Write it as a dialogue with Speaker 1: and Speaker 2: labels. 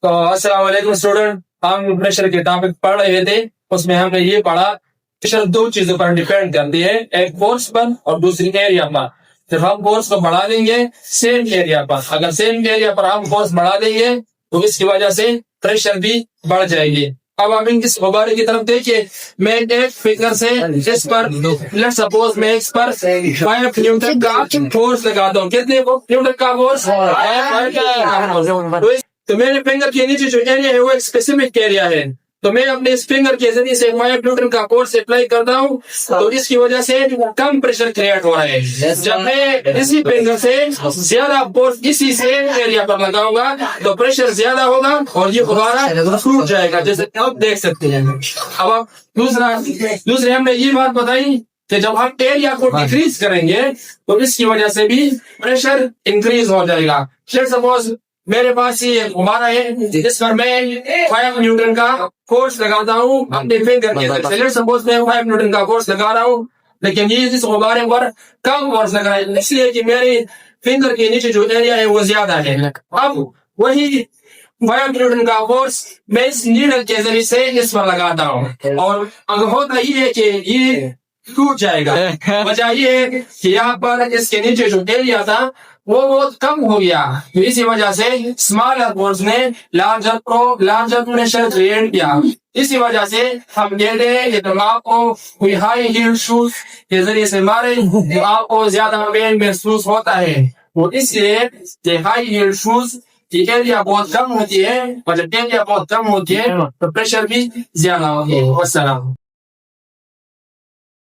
Speaker 1: तो अस्सलाम वालेकुम स्टूडेंट, हम प्रेशर के टॉपिक पढ़ रहे थे। उसमें हमने ये पढ़ा प्रेशर दो चीजों पर डिपेंड करती है, एक फोर्स पर और दूसरी एरिया पर। जब हम फोर्स को बढ़ा देंगे सेम एरिया पर, अगर सेम एरिया पर हम फोर्स बढ़ा देंगे तो इसकी वजह से प्रेशर भी बढ़ जाएगी। अब हम इस गुब्बारे की तरफ देखिए। मैं एक फिगर से इस पर लेट्स सपोज मैं इस पर 5 न्यूटन का फोर्स लगाता हूँ। कितने न्यूटन का फोर्स? तो मेरे फिंगर के नीचे जो एरिया है वो एक स्पेसिफिक एरिया है। तो मैं अपने इस फिंगर के जरिए से 5 न्यूटन का फोर्स अप्लाई करता हूँ, तो इसकी वजह से कम प्रेशर क्रिएट हो रहा है। जब मैं इसी फिंगर से ज्यादा फोर्स इसी से एरिया पर लगाऊंगा तो प्रेशर ज्यादा होगा और ये गुब्बारा टूट जाएगा, जैसे आप देख सकते हैं। अब आप दूसरे हमने ये बात बताई कि जब हम एरिया को डिक्रीज करेंगे तो इसकी वजह से भी प्रेशर इंक्रीज हो जाएगा। लेट्स सपोज मेरे पास ये गुब्बारा है जिस पर मैं 5 न्यूटन का फोर्स लगाता हूँ अपने फिंगर के जरिए। लेट्स सपोज मैं 5 न्यूटन का फोर्स लगा रहा हूँ, लेकिन ये इस गुब्बारे पर कम फोर्स लगा है, इसलिए कि मेरे फिंगर के नीचे जो एरिया है वो ज्यादा है। अब वही 5 न्यूटन का फोर्स मैं इस नीडल के जरिए से इस पर लगाता हूँ और अगर होता ही है कि ये टूट जाएगा। वजह ये है कि यहाँ पर इसके नीचे जो एरिया था वो बहुत कम हो गया, तो इसी वजह से स्मॉलर फोर्स ने लार्जर प्रेशर क्रिएट किया। इसी वजह से हम कहते हैं कि जब आपको कोई हाई हील शूज के जरिए से मारे तो आपको ज्यादा पेन महसूस होता है। तो इसलिए हाई हील शूज की एरिया बहुत कम होती है और जब एरिया बहुत कम होती है तो प्रेशर भी ज्यादा होती है। वस्सलाम।